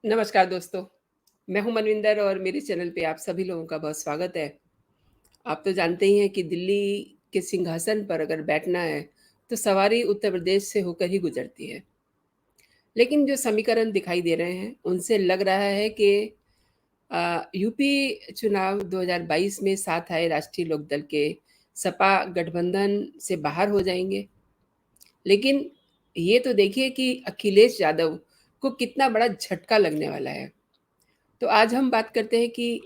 नमस्कार दोस्तों, मैं हूं मनविंदर और मेरे चैनल पे आप सभी लोगों का बहुत स्वागत है। आप तो जानते ही हैं कि दिल्ली के सिंहासन पर अगर बैठना है, तो सवारी उत्तर प्रदेश से होकर ही गुजरती है। लेकिन जो समीकरण दिखाई दे रहे हैं, उनसे लग रहा है कि यूपी चुनाव 2022 में साथ आए राष्ट्रीय लोकदल के सपा गठबंधन से बाहर हो जाएंगे। लेकिन ये तो देखिए कि अखिलेश यादव को कितना बड़ा झटका लगने वाला है। तो आज हम बात करते हैं कि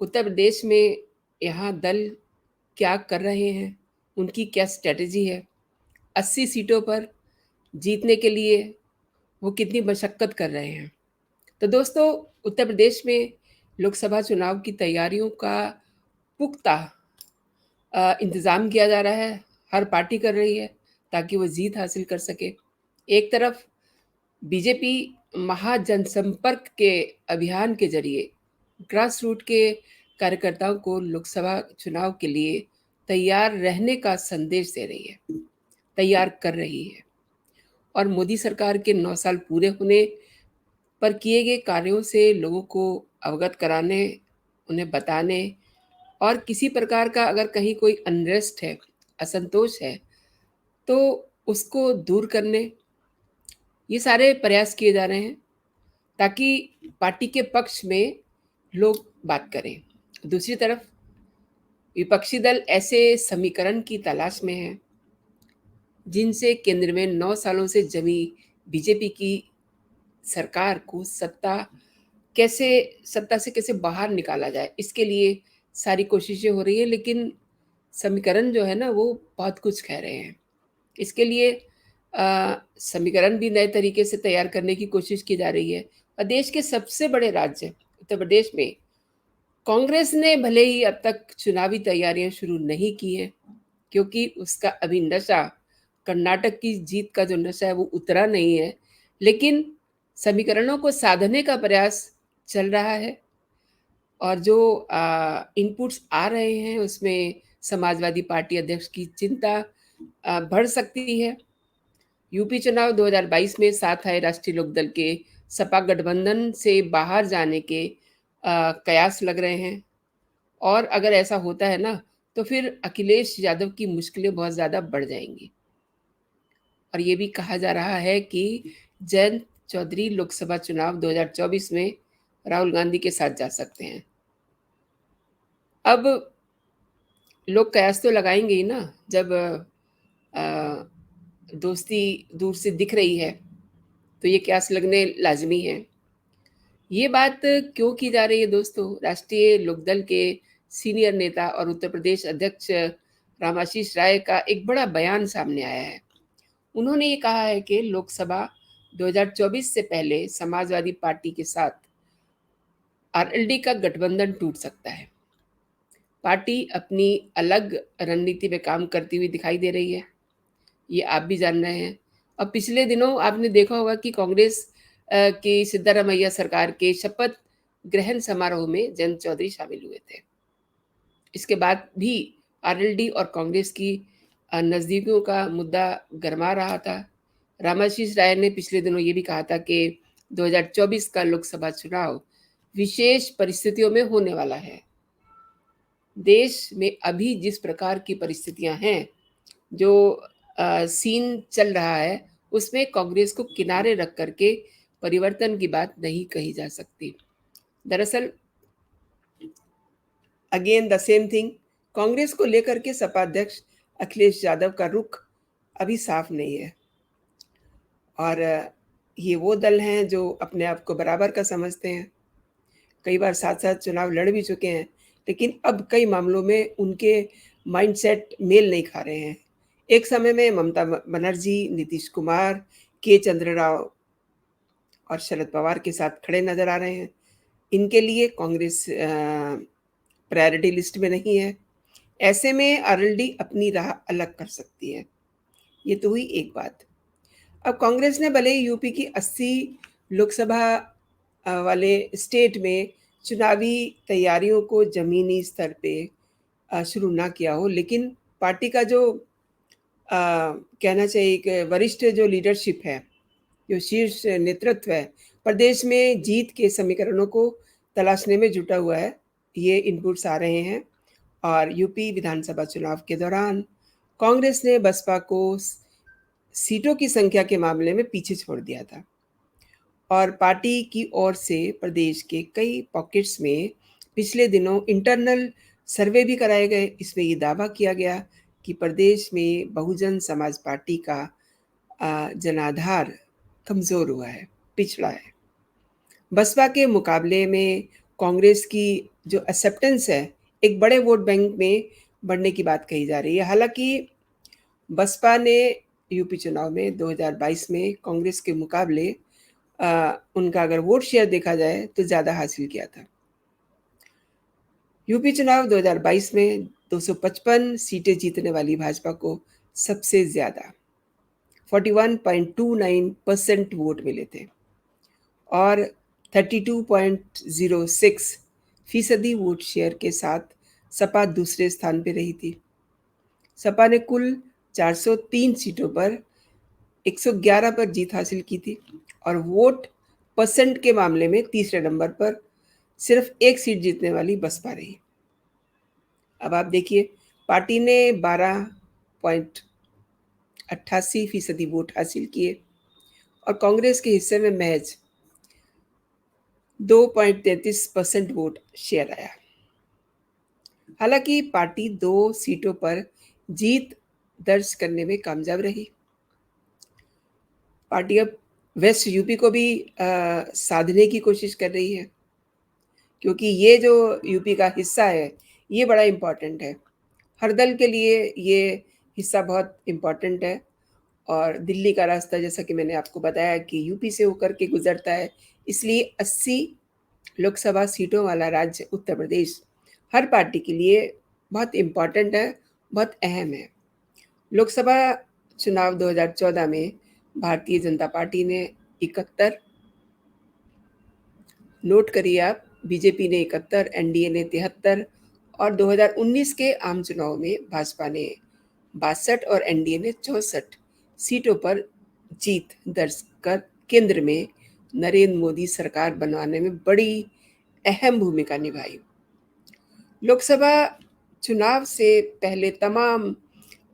उत्तर प्रदेश में यहाँ दल क्या कर रहे हैं, उनकी क्या स्ट्रैटेजी है, 80 सीटों पर जीतने के लिए वो कितनी मशक्कत कर रहे हैं। तो दोस्तों, उत्तर प्रदेश में लोकसभा चुनाव की तैयारियों का पुख्ता इंतज़ाम किया जा रहा है, हर पार्टी कर रही है ताकि वो जीत हासिल कर सके। एक तरफ बीजेपी महाजनसंपर्क के अभियान के ज़रिए ग्रास रूट के कार्यकर्ताओं को लोकसभा चुनाव के लिए तैयार रहने का संदेश दे रही है, तैयार कर रही है। और मोदी सरकार के 9 साल पूरे होने पर किए गए कार्यों से लोगों को अवगत कराने, उन्हें बताने और किसी प्रकार का अगर कहीं कोई अनरेस्ट है, असंतोष है, तो उसको दूर करने, ये सारे प्रयास किए जा रहे हैं ताकि पार्टी के पक्ष में लोग बात करें। दूसरी तरफ विपक्षी दल ऐसे समीकरण की तलाश में है जिनसे केंद्र में 9 सालों से जमी बीजेपी की सरकार को सत्ता से कैसे बाहर निकाला जाए, इसके लिए सारी कोशिशें हो रही है। लेकिन समीकरण जो है ना, वो बहुत कुछ कह रहे हैं। इसके लिए समीकरण भी नए तरीके से तैयार करने की कोशिश की जा रही है। और देश के सबसे बड़े राज्य उत्तर प्रदेश में कांग्रेस ने भले ही अब तक चुनावी तैयारियां शुरू नहीं की हैं, क्योंकि उसका अभी नशा, कर्नाटक की जीत का जो नशा है वो उतरा नहीं है। लेकिन समीकरणों को साधने का प्रयास चल रहा है और जो इनपुट्स आ रहे हैं उसमें समाजवादी पार्टी अध्यक्ष की चिंता बढ़ सकती है। यूपी चुनाव 2022 में साथ आए राष्ट्रीय लोकदल के सपा गठबंधन से बाहर जाने के कयास लग रहे हैं। और अगर ऐसा होता है ना, तो फिर अखिलेश यादव की मुश्किलें बहुत ज़्यादा बढ़ जाएंगी। और ये भी कहा जा रहा है कि जयंत चौधरी लोकसभा चुनाव 2024 में राहुल गांधी के साथ जा सकते हैं। अब लोग कयास तो लगाएंगे ही ना, जब दोस्ती दूर से दिख रही है तो ये कयास लगने लाजमी है। ये बात क्यों की जा रही है दोस्तों? राष्ट्रीय लोकदल के सीनियर नेता और उत्तर प्रदेश अध्यक्ष रामाशीष राय का एक बड़ा बयान सामने आया है। उन्होंने ये कहा है कि लोकसभा 2024 से पहले समाजवादी पार्टी के साथ आरएलडी का गठबंधन टूट सकता है। पार्टी अपनी अलग रणनीति में काम करती हुई दिखाई दे रही है, ये आप भी जान रहे हैं। और पिछले दिनों आपने देखा होगा कि कांग्रेस की सिद्धारमैया सरकार के शपथ ग्रहण समारोह में जयंत चौधरी शामिल हुए थे। इसके बाद भी आरएलडी और कांग्रेस की नज़दीकियों का मुद्दा गरमा रहा था। रामाशीष राय ने पिछले दिनों ये भी कहा था कि 2024 का लोकसभा चुनाव विशेष परिस्थितियों में होने वाला है। देश में अभी जिस प्रकार की परिस्थितियां हैं, जो सीन चल रहा है, उसमें कांग्रेस को किनारे रख करके परिवर्तन की बात नहीं कही जा सकती। दरअसल again the same thing, Congress को लेकर के सपा अध्यक्ष अखिलेश यादव का रुख अभी साफ नहीं है। और ये वो दल हैं जो अपने आप को बराबर का समझते हैं, कई बार साथ साथ चुनाव लड़ भी चुके हैं, लेकिन अब कई मामलों में उनके माइंडसेट मेल नहीं खा रहे हैं। एक समय में ममता बनर्जी, नीतीश कुमार, के चंद्र राव और शरद पवार के साथ खड़े नजर आ रहे हैं। इनके लिए कांग्रेस प्रायोरिटी लिस्ट में नहीं है। ऐसे में आरएलडी अपनी राह अलग कर सकती है। ये तो हुई एक बात। अब कांग्रेस ने भले ही यूपी की 80 लोकसभा वाले स्टेट में चुनावी तैयारियों को जमीनी स्तर पे शुरू ना किया हो, लेकिन पार्टी का जो कहना चाहिए कि वरिष्ठ जो लीडरशिप है, जो शीर्ष नेतृत्व है, प्रदेश में जीत के समीकरणों को तलाशने में जुटा हुआ है। ये इनपुट्स आ रहे हैं और यूपी विधानसभा चुनाव के दौरान कांग्रेस ने बसपा को सीटों की संख्या के मामले में पीछे छोड़ दिया था और पार्टी की ओर से प्रदेश के कई पॉकेट्स में पिछले दिनों इंटरनल सर्वे भी कराए गए। इसमें ये दावा किया गया कि प्रदेश में बहुजन समाज पार्टी का जनाधार कमज़ोर हुआ है, पिछड़ा है। बसपा के मुकाबले में कांग्रेस की जो एक्सेप्टेंस है, एक बड़े वोट बैंक में बढ़ने की बात कही जा रही है। हालांकि बसपा ने यूपी चुनाव में 2022 में कांग्रेस के मुकाबले उनका अगर वोट शेयर देखा जाए तो ज़्यादा हासिल किया था। यूपी चुनाव 2022 में 255 सीटें जीतने वाली भाजपा को सबसे ज़्यादा 41.29% वोट मिले थे और 32.06% वोट शेयर के साथ सपा दूसरे स्थान पर रही थी। सपा ने कुल 403 सीटों पर 111 पर जीत हासिल की थी और वोट परसेंट के मामले में तीसरे नंबर पर सिर्फ एक सीट जीतने वाली बसपा रही। अब आप देखिए, पार्टी ने 12.88% वोट हासिल किए और कांग्रेस के हिस्से में महज 2.33% वोट शेयर आया। हालांकि पार्टी 2 सीटों पर जीत दर्ज करने में कामयाब रही। पार्टी अब वेस्ट यूपी को भी साधने की कोशिश कर रही है, क्योंकि ये जो यूपी का हिस्सा है ये बड़ा इम्पॉर्टेंट है। हर दल के लिए ये हिस्सा बहुत इम्पॉर्टेंट है और दिल्ली का रास्ता, जैसा कि मैंने आपको बताया, कि यूपी से होकर के गुजरता है। इसलिए 80 लोकसभा सीटों वाला राज्य उत्तर प्रदेश हर पार्टी के लिए बहुत इम्पॉर्टेंट है, बहुत अहम है। लोकसभा चुनाव 2014 में भारतीय जनता पार्टी ने 71, नोट करिए आप, बीजेपी ने 71, एनडीए ने 73 और 2019 के आम चुनाव में भाजपा ने 62 और एनडीए ने 64 सीटों पर जीत दर्ज कर केंद्र में नरेंद्र मोदी सरकार बनवाने में बड़ी अहम भूमिका निभाई। लोकसभा चुनाव से पहले तमाम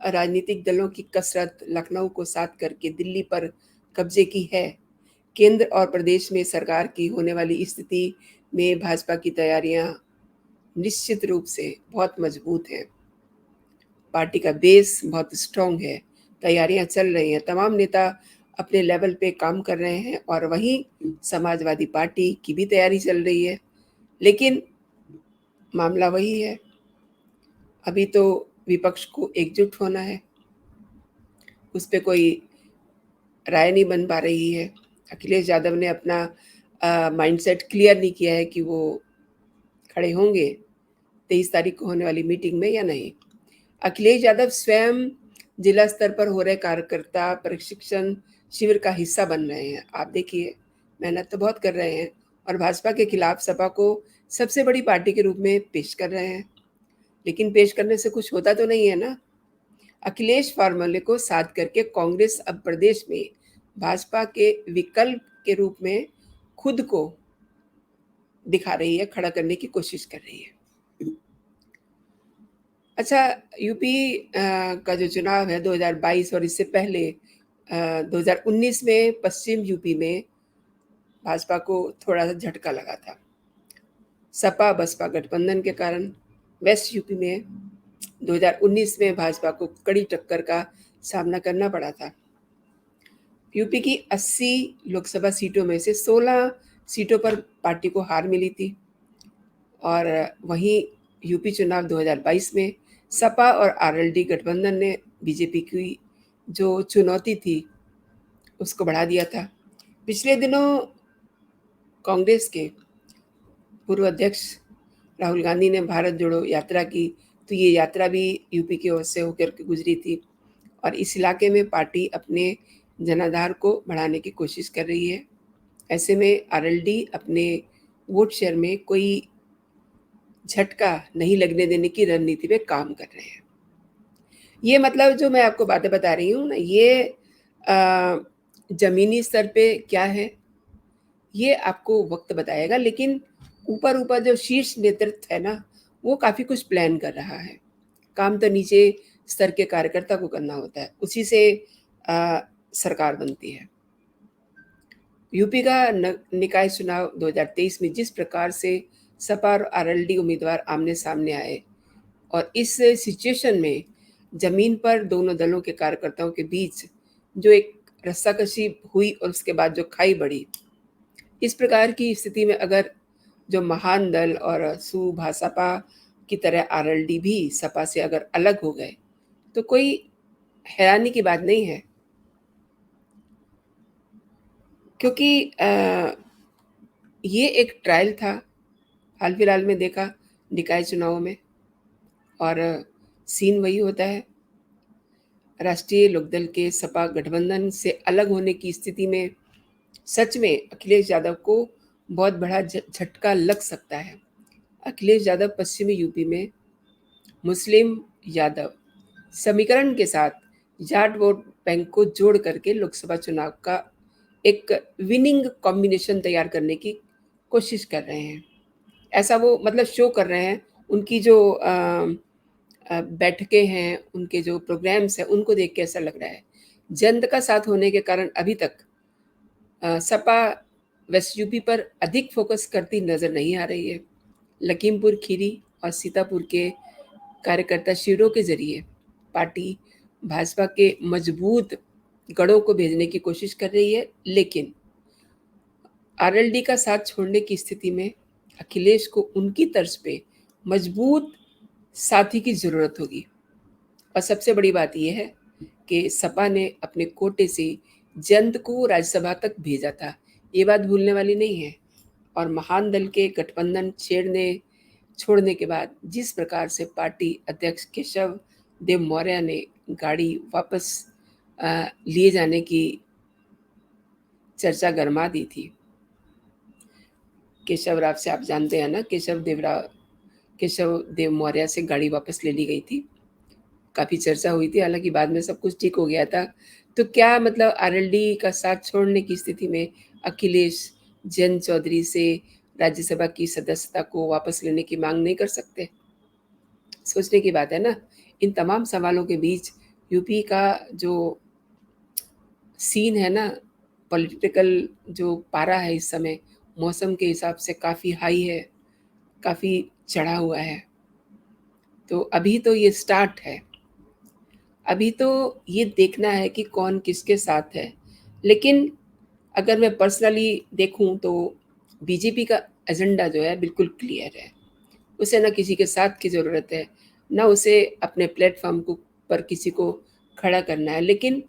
राजनीतिक दलों की कसरत लखनऊ को साथ करके दिल्ली पर कब्जे की है। केंद्र और प्रदेश में सरकार की होने वाली स्थिति में भाजपा की तैयारियां निश्चित रूप से बहुत मजबूत हैं। पार्टी का बेस बहुत स्ट्रांग है, तैयारियां चल रही हैं, तमाम नेता अपने लेवल पे काम कर रहे हैं और वहीं समाजवादी पार्टी की भी तैयारी चल रही है। लेकिन मामला वही है, अभी तो विपक्ष को एकजुट होना है, उस पर कोई राय नहीं बन पा रही है। अखिलेश यादव ने अपना माइंडसेट क्लियर नहीं किया है कि वो खड़े होंगे 23 तारीख को होने वाली मीटिंग में या नहीं। अखिलेश यादव स्वयं जिला स्तर पर हो रहे कार्यकर्ता प्रशिक्षण शिविर का हिस्सा बन रहे हैं। आप देखिए, मेहनत तो बहुत कर रहे हैं और भाजपा के खिलाफ सपा को सबसे बड़ी पार्टी के रूप में पेश कर रहे हैं, लेकिन पेश करने से कुछ होता तो नहीं है ना। अखिलेश फार्मूले को साथ करके कांग्रेस अब प्रदेश में भाजपा के विकल्प के रूप में खुद को दिखा रही है, खड़ा करने की कोशिश कर रही है। अच्छा, यूपी का जो चुनाव है 2022 और इससे पहले 2019 में पश्चिम यूपी में भाजपा को थोड़ा सा झटका लगा था सपा बसपा गठबंधन के कारण। वेस्ट यूपी में 2019 में भाजपा को कड़ी टक्कर का सामना करना पड़ा था। यूपी की 80 लोकसभा सीटों में से 16 सीटों पर पार्टी को हार मिली थी और वहीं यूपी चुनाव 2022 में सपा और आरएलडी गठबंधन ने बीजेपी की जो चुनौती थी उसको बढ़ा दिया था। पिछले दिनों कांग्रेस के पूर्व अध्यक्ष राहुल गांधी ने भारत जोड़ो यात्रा की, तो ये यात्रा भी यूपी की ओर से होकर के गुजरी थी और इस इलाके में पार्टी अपने जनाधार को बढ़ाने की कोशिश कर रही है। ऐसे में आरएलडी अपने वोट शेयर में कोई झटका नहीं लगने देने की रणनीति पे काम कर रहे हैं। ये मतलब जो मैं आपको बातें बता रही हूँ ना, ये ज़मीनी स्तर पे क्या है, ये आपको वक़्त बताएगा, लेकिन ऊपर-ऊपर जो शीर्ष नेतृत्व है ना, वो काफ़ी कुछ प्लान कर रहा है। काम तो नीचे स्तर के कार्यकर्ता को करना होता है, उसी से अ, सरकार बनती है। यूपी का निकाय चुनाव 2023 में जिस प्रकार से सपा और आरएलडी उम्मीदवार आमने-सामने आए और इस सिचुएशन में ज़मीन पर दोनों दलों के कार्यकर्ताओं के बीच जो एक रस्साकशी हुई और उसके बाद जो खाई बढ़ी, इस प्रकार की स्थिति में अगर जो महान दल और सपा की तरह आरएलडी भी सपा से अगर अलग हो गए, तो कोई हैरानी की बात नहीं है। क्योंकि ये एक ट्रायल था, हाल-फिलहाल में देखा निकाय चुनावों में, और सीन वही होता है। राष्ट्रीय लोकदल के सपा गठबंधन से अलग होने की स्थिति में सच में अखिलेश यादव को बहुत बड़ा झटका लग सकता है। अखिलेश यादव पश्चिमी यूपी में मुस्लिम यादव समीकरण के साथ जाट वोट बैंक को जोड़ करके लोकसभा चुनाव का एक विनिंग कॉम्बिनेशन तैयार करने की कोशिश कर रहे हैं। ऐसा वो मतलब शो कर रहे हैं। उनकी जो बैठकें हैं, उनके जो प्रोग्राम्स हैं, उनको देख के ऐसा लग रहा है। जनता का साथ होने के कारण अभी तक सपा वेस्ट यूपी पर अधिक फोकस करती नज़र नहीं आ रही है। लखीमपुर खीरी और सीतापुर के कार्यकर्ता शिविरों के ज़रिए पार्टी भाजपा के मजबूत गढ़ों को भेजने की कोशिश कर रही है, लेकिन आरएलडी का साथ छोड़ने की स्थिति में अखिलेश को उनकी तर्ज पे मजबूत साथी की ज़रूरत होगी। और सबसे बड़ी बात ये है कि सपा ने अपने कोटे से जयंत को राज्यसभा तक भेजा था। ये बात भूलने वाली नहीं है। और महान दल के गठबंधन छोड़ने के बाद जिस प्रकार से पार्टी अध्यक्ष केशव देव मौर्य ने गाड़ी वापस लिए जाने की चर्चा गरमा दी थी। केशव राव से आप जानते हैं ना, केशव देव मौर्य से गाड़ी वापस ले ली गई थी। काफ़ी चर्चा हुई थी, हालाँकि बाद में सब कुछ ठीक हो गया था। तो क्या मतलब आरएलडी का साथ छोड़ने की स्थिति में अखिलेश जयंत चौधरी से राज्यसभा की सदस्यता को वापस लेने की माँग नहीं कर सकते? सोचने की बात है ना। इन तमाम सवालों के बीच यूपी का जो सीन है ना, पॉलिटिकल जो पारा है इस समय, मौसम के हिसाब से काफ़ी हाई है, काफ़ी चढ़ा हुआ है। तो अभी तो ये स्टार्ट है। अभी तो ये देखना है कि कौन किसके साथ है। लेकिन अगर मैं पर्सनली देखूँ तो बीजेपी का एजेंडा जो है बिल्कुल क्लियर है। उसे ना किसी के साथ की ज़रूरत है, ना उसे अपने प्लेटफ़ॉर्म को पर किसी को खड़ा करना है। लेकिन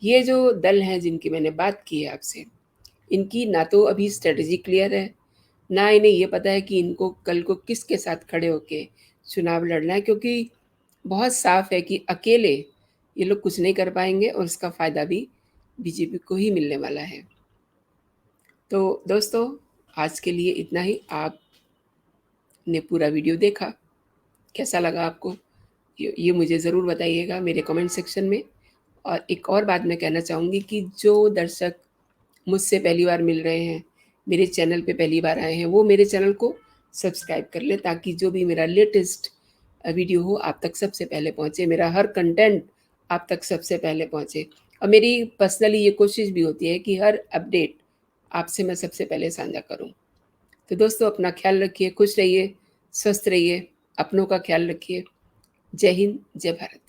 ये जो दल हैं जिनकी मैंने बात की है आपसे, इनकी ना तो अभी स्ट्रैटेजी क्लियर है, ना इन्हें ये पता है कि इनको कल को किसके साथ खड़े होके चुनाव लड़ना है, क्योंकि बहुत साफ है कि अकेले ये लोग कुछ नहीं कर पाएँगे और इसका फ़ायदा भी बीजेपी को ही मिलने वाला है। तो दोस्तों, आज के लिए इतना ही। आपने पूरा वीडियो देखा, कैसा लगा आपको? ये मुझे ज़रूर बताइएगा मेरे कमेंट सेक्शन में। और एक और बात मैं कहना चाहूँगी कि जो दर्शक मुझसे पहली बार मिल रहे हैं, मेरे चैनल पे पहली बार आए हैं, वो मेरे चैनल को सब्सक्राइब कर लें, ताकि जो भी मेरा लेटेस्ट वीडियो हो आप तक सबसे पहले पहुँचे, मेरा हर कंटेंट आप तक सबसे पहले पहुँचे। और मेरी पर्सनली ये कोशिश भी होती है कि हर अपडेट आपसे मैं सबसे पहले साझा करूँ। तो दोस्तों, अपना ख़्याल रखिए, खुश रहिए, स्वस्थ रहिए, अपनों का ख़्याल रखिए। जय हिंद, जय भारत।